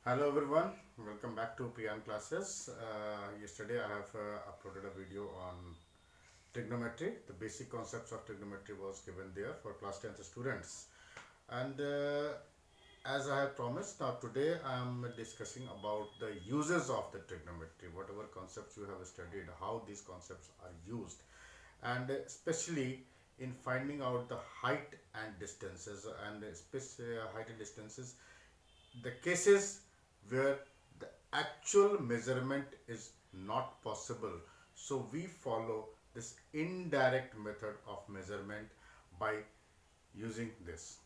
Hello everyone, welcome back to Pian classes. Yesterday I have uploaded a video on trigonometry. The basic concepts of trigonometry was given there for class 10th students. And as I have promised, now today I am discussing about the uses of the trigonometry, whatever concepts you have studied, how these concepts are used, and especially in finding out the height and distances, and height and distances, the cases where the actual measurement is not possible, so we follow this indirect method of measurement by using this.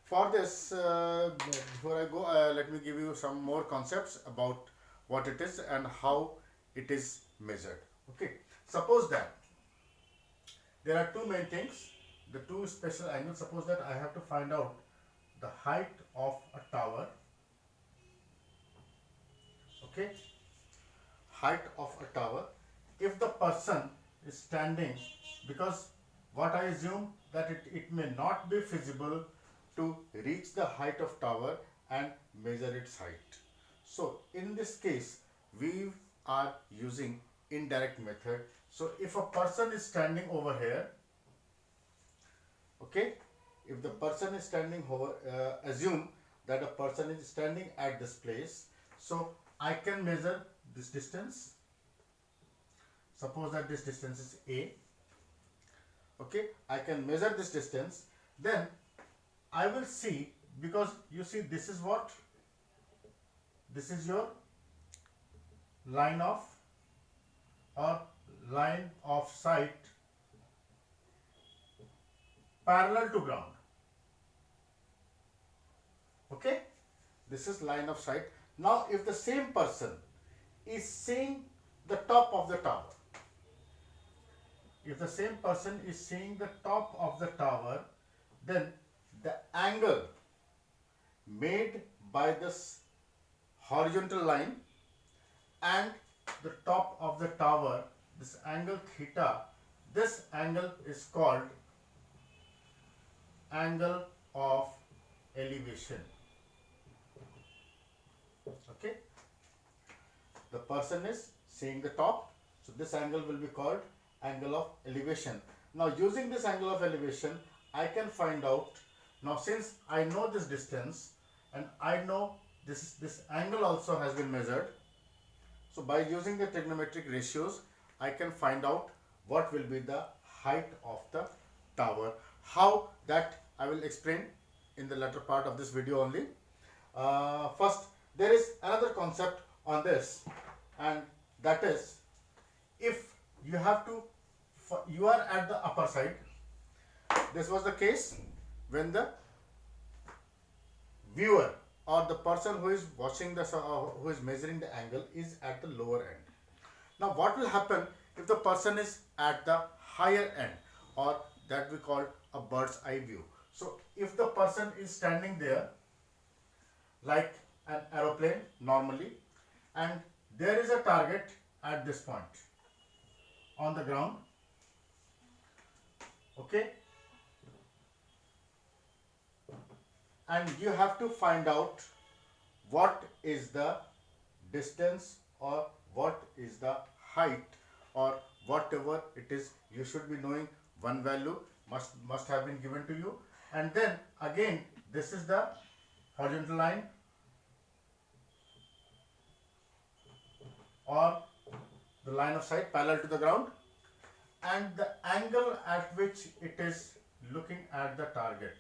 For this, before I go, let me give you some more concepts about what it is and how it is measured. Okay, suppose that there are two main things, the two special angles. Suppose that I have to find out the height of a tower. Okay, height of a tower. If the person is standing, because what I assume that it may not be feasible to reach the height of tower and measure its height. So in this case we are using indirect method. So if a person is standing over here, okay, if the person is standing over, assume that a person is standing at this place, so I can measure this distance. Suppose that this distance is A. Okay, I can measure this distance. Then I will see, because you see this is what? This is your line of sight parallel to ground. Okay, this is line of sight. Now if the same person is seeing the top of the tower, if the same person is seeing the top of the tower, then the angle made by this horizontal line and the top of the tower, this angle theta, this angle is called angle of elevation. Okay, the person is seeing the top, so this angle will be called angle of elevation. Now using this angle of elevation, I can find out, now since I know this distance and I know this angle also has been measured, so by using the trigonometric ratios I can find out what will be the height of the tower. How, that I will explain in the latter part of this video only. First, there is another concept on this, and that is, if you have to, you are at the upper side. This was the case when the viewer or the person who is watching the who is measuring the angle is at the lower end. Now what will happen if the person is at the higher end, or that we call a bird's eye view? So if the person is standing there like an aeroplane normally, and there is a target at this point on the ground, okay, and you have to find out what is the distance or what is the height or whatever it is. You should be knowing one value must have been given to you, and then again this is the horizontal line or the line of sight parallel to the ground, and the angle at which it is looking at the target.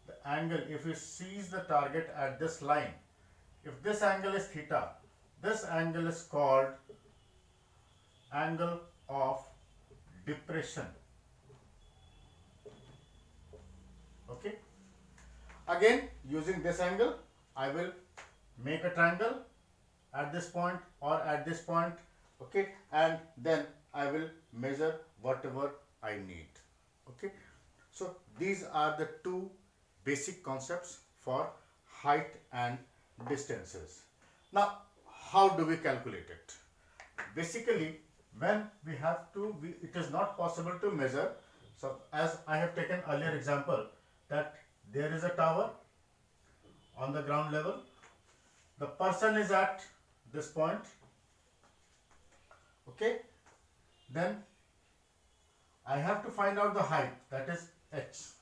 The angle, if it sees the target at this line, if this angle is theta, this angle is called angle of depression. Okay, again using this angle I will make a triangle at this point or at this point, okay, and then I will measure whatever I need. Okay, so these are the two basic concepts for height and distances. Now how do we calculate it? Basically, when we have to, it is not possible to measure. So as I have taken earlier example, that there is a tower on the ground level, The person is at this point. Okay. Then I have to find out the height, that is h.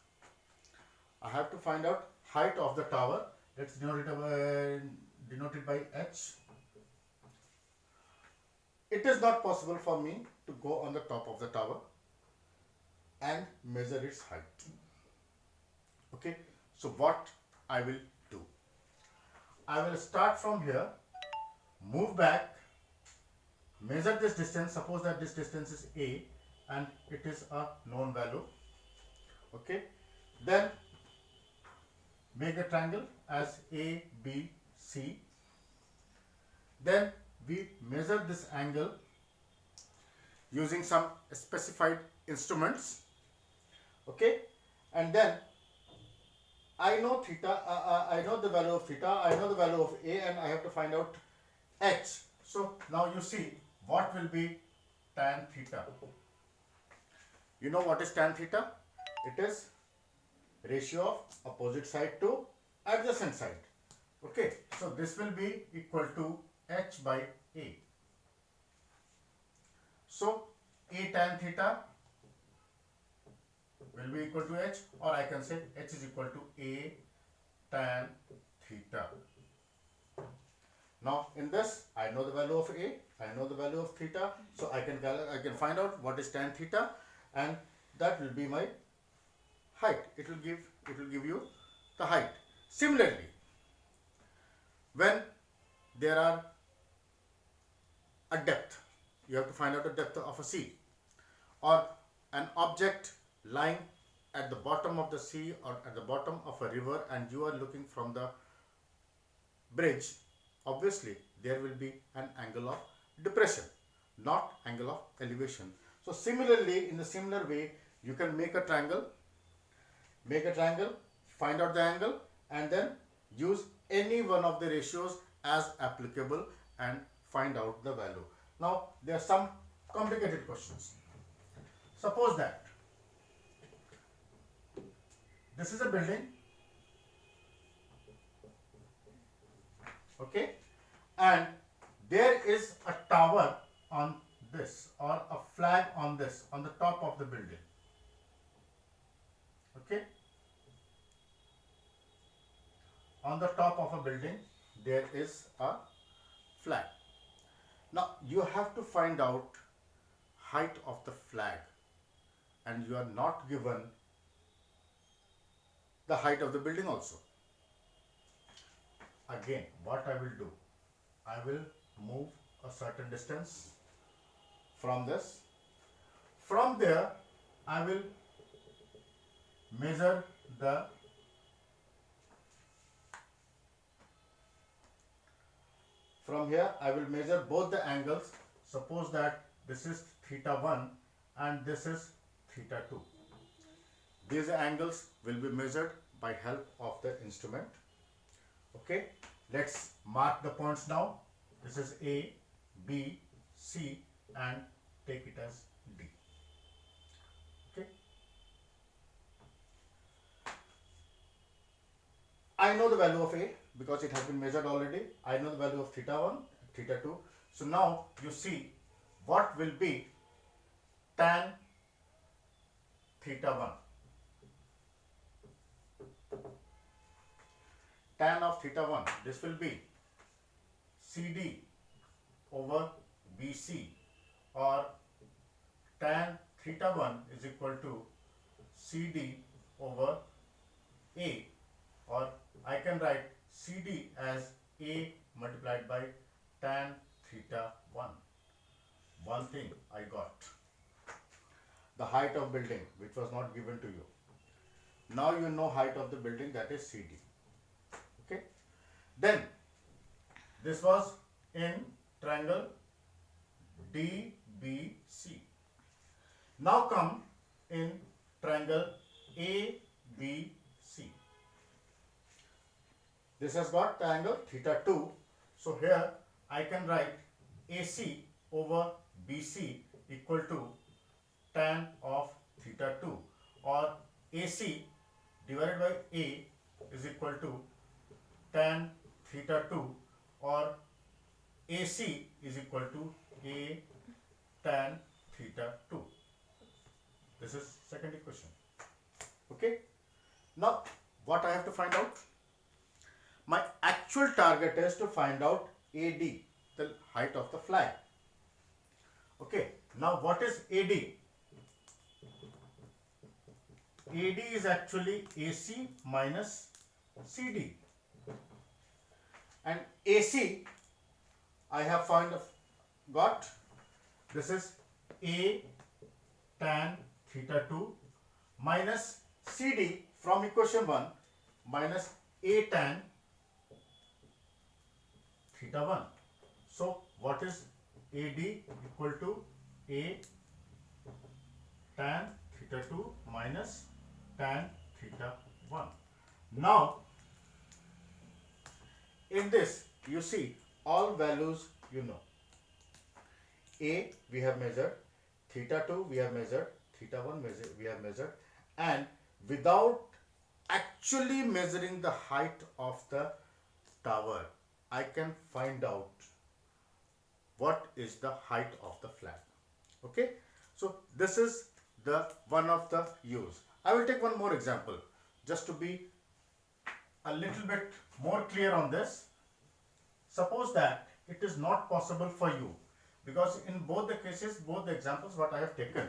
I have to find out height of the tower. Let's denote it by h. It is not possible for me to go on the top of the tower and measure its height. Okay, so what I will do? I will start from here, move back, measure this distance. Suppose that this distance is a and it is a known value. Okay, then make a triangle as A, B, C. Then we measure this angle using some specified instruments. Okay, and then I know theta, I know the value of theta, I know the value of A, and I have to find out h. So now you see what will be tan theta. You know what is tan theta? It is ratio of opposite side to adjacent side. Okay, so this will be equal to h by A. So A tan theta will be equal to h, or I can say h is equal to A tan theta. Now in this I know the value of A, I know the value of theta, so I can find out what is tan theta, and that will be my height. It will give you the height. Similarly, when there are a depth, you have to find out the depth of a sea, or an object lying at the bottom of the sea or at the bottom of a river, and you are looking from the bridge. Obviously there will be an angle of depression, not angle of elevation. So similarly, in the similar way, you can make a triangle, find out the angle, and then use any one of the ratios as applicable and find out the value. Now there are some complicated questions. Suppose that this is a building, okay, and there is a tower on this, or a flag on this, on the top of the building. Okay, on the top of a building there is a flag. Now you have to find out height of the flag, and you are not given the height of the building also. Again, what I will do, I will move a certain distance from this. From there I will measure the from here I will measure both the angles. Suppose that this is theta 1 and this is theta 2. These angles will be measured by help of the instrument. Okay, let's mark the points now. This is A, B, C, and take it as D. Okay, I know the value of A because it has been measured already. I know the value of theta 1, theta 2. So now you see what will be tan theta 1. Tan of theta 1, this will be CD over BC, or tan theta 1 is equal to CD over A, or I can write CD as A multiplied by tan theta 1. One thing I got, the height of building, which was not given to you. Now you know height of the building, that is CD. Okay, then this was in triangle DBC. Now come in triangle ABC. This has got triangle theta 2. So here I can write AC over BC equal to tan of theta 2, or AC divided by A is equal to tan theta 2 or AC is equal to A tan theta 2. This is second equation. Okay. Now what I have to find out? My actual target is to find out AD, the height of the flag. Okay. Now what is AD? AD is actually AC minus CD. And AC I have got, this is A tan theta 2 minus CD from equation 1 minus A tan theta 1. So what is AD equal to A tan theta 2 minus tan theta 1. Now in this you see all values you know. A we have measured, theta 2 we have measured, theta 1 we have measured, and without actually measuring the height of the tower, I can find out what is the height of the flag. Okay, so this is the one of the use. I will take one more example just to be a little bit more clear on this. Suppose that it is not possible for you, because in both the cases, both the examples what I have taken,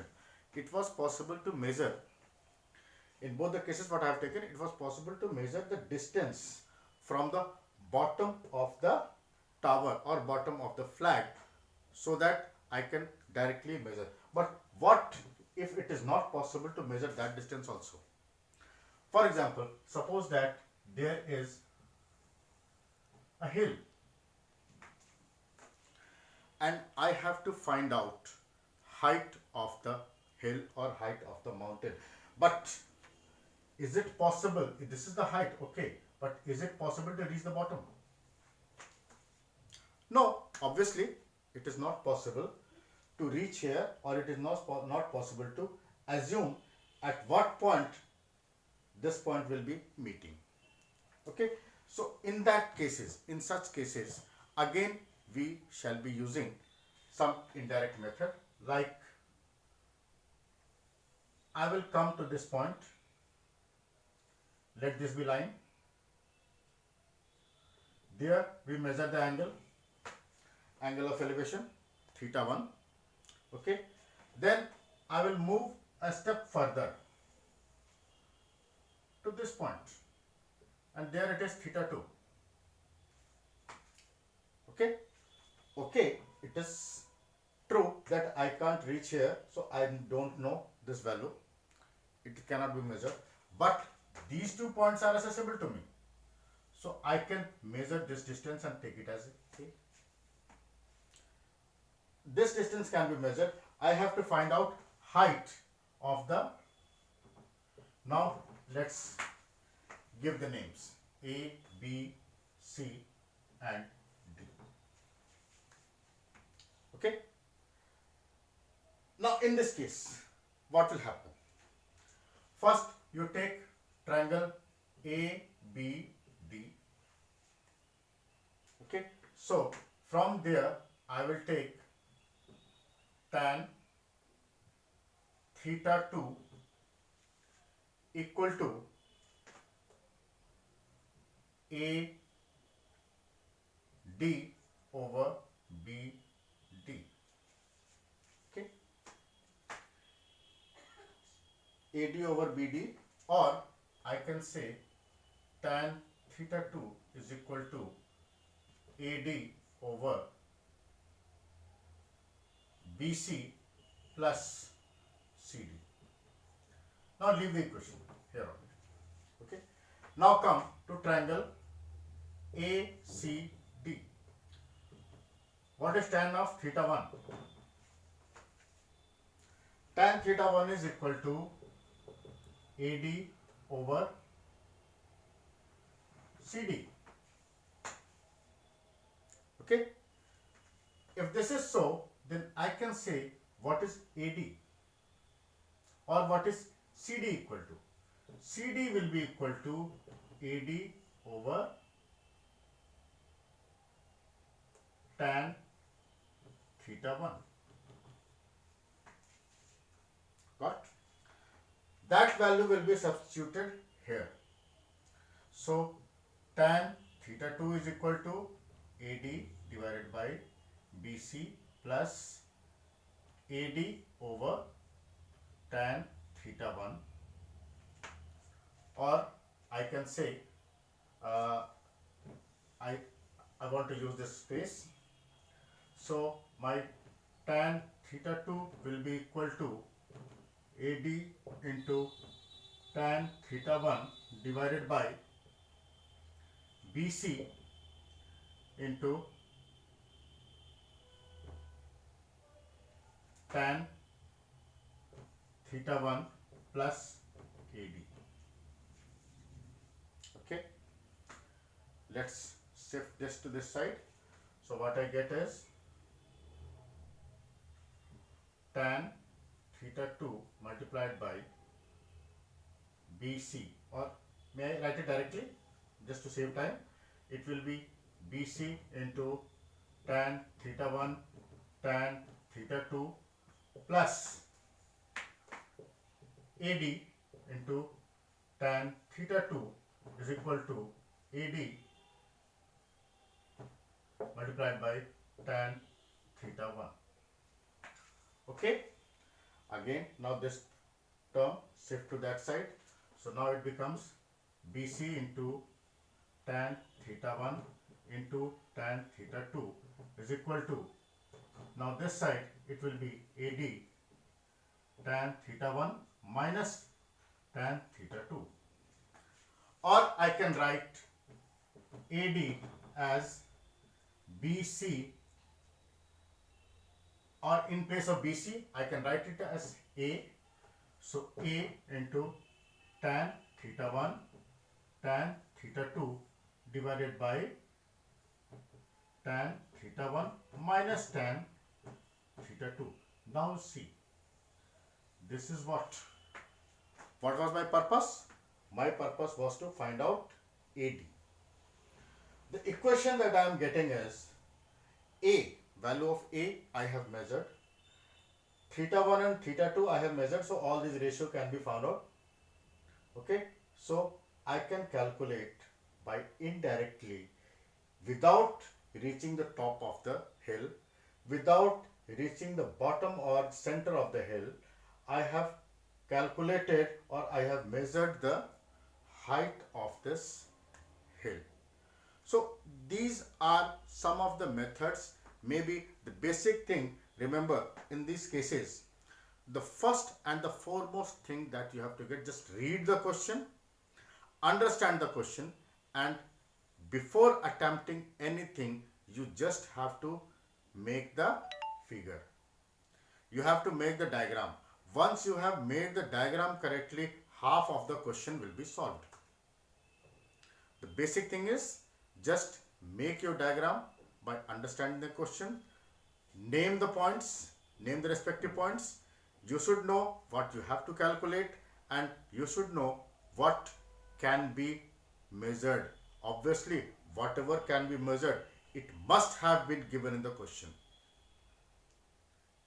it was possible to measure. In both the cases what I have taken, it was possible to measure the distance from the bottom of the tower or bottom of the flag, so that I can directly measure. But what if it is not possible to measure that distance also? For example, suppose that there is a hill and I have to find out height of the hill or height of the mountain. But is it possible? This is the height, okay, but is it possible to reach the bottom? No, obviously it is not possible to reach here, or it is not possible to assume at what point this point will be meeting. Okay, so in such cases, again we shall be using some indirect method, like I will come to this point, let this be line, there we measure the angle of elevation theta 1. Okay, then I will move a step further to this point, and there it is theta 2. Okay, it is true that I can't reach here, so I don't know this value, it cannot be measured, but these 2 points are accessible to me, so I can measure this distance and take it as a. This distance can be measured. I have to find out height of the. Now let's give the names A, B, C and D. Okay. Now in this case, what will happen? First you take triangle ABD. Okay. So from there I will take tan theta 2 equal to AD over BD. Okay, AD over BD, or I can say tan theta 2 is equal to AD over BC plus CD. Now leave the equation here only. Okay. Now come to triangle ACD. What is tan of theta 1? Tan theta 1 is equal to AD over CD. Okay. If this is so, then I can say what is AD or what is CD equal to. CD will be equal to AD over tan theta 1. Got? That value will be substituted here. So tan theta 2 is equal to AD divided by BC plus AD over tan theta 1, or I can say I want to use this space. So my tan theta 2 will be equal to AD into tan theta 1 divided by BC into tan theta 1 plus AD. Okay, let's shift this to this side. So what I get is tan theta 2 multiplied by BC, or may I write it directly just to save time? It will be BC into tan theta 1 tan theta 2 plus AD into tan theta 2 is equal to AD multiplied by tan theta 1. Okay, again now this term shift to that side. So now it becomes BC into tan theta 1 into tan theta 2 is equal to, now this side it will be AD tan theta 1 minus tan theta 2, or I can write AD as BC, or in place of BC I can write it as A. So A into tan theta 1 tan theta 2 divided by tan theta 1 minus tan theta 2. Now see, this is what was my purpose? My purpose was to find out AD. The equation that I am getting is A, value of A I have measured, theta 1 and theta 2 I have measured, so all these ratio can be found out. Okay, so I can calculate by indirectly, without reaching the top of the hill, without reaching the bottom or center of the hill, I have calculated or I have measured the height of this hill. So these are some of the methods. Maybe the basic thing, remember in these cases, the first and the foremost thing that you have to get, just read the question, understand the question, and before attempting anything, you just have to make the figure. You have to make the diagram. Once you have made the diagram correctly, half of the question will be solved. The basic thing is just make your diagram by understanding the question, name the points, name the respective points. You should know what you have to calculate, and you should know what can be measured. Obviously, whatever can be measured, it must have been given in the question.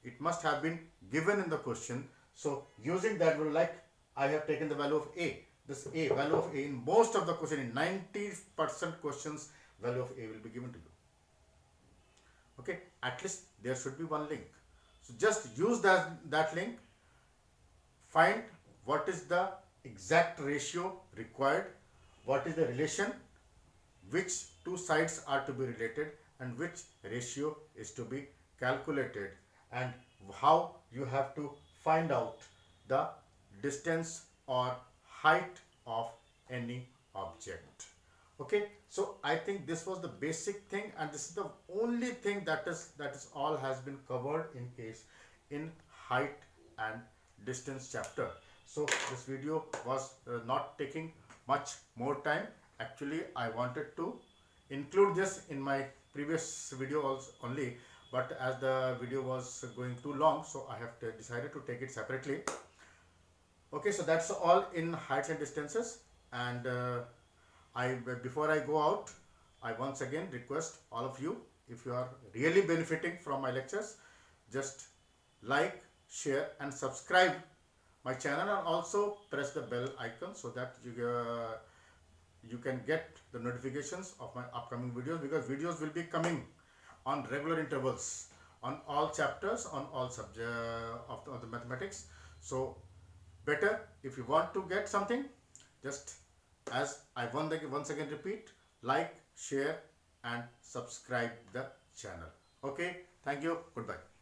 It must have been given in the question. So using that, like I have taken the value of A. This A, value of A, in most of the question, in 90% questions, value of A will be given to you. Okay, at least there should be one link. So just use that link, find what is the exact ratio required, what is the relation, which two sides are to be related, and which ratio is to be calculated, and how you have to find out the distance or height of any object. Okay, so I think this was the basic thing, and this is the only thing that is all has been covered in case in height and distance chapter. So this video was not taking much more time. Actually, I wanted to include this in my previous video also only, but as the video was going too long, so I have decided to take it separately. Okay, so that's all in heights and distances, and before I go out, I once again request all of you if you are really benefiting from my lectures, just like, share and subscribe my channel, and also press the bell icon so that you can get the notifications of my upcoming videos, because videos will be coming on regular intervals on all chapters, on all subject of the mathematics. So better, if you want to get something, just, as I once again repeat, like, share and subscribe the channel. Okay, thank you, goodbye.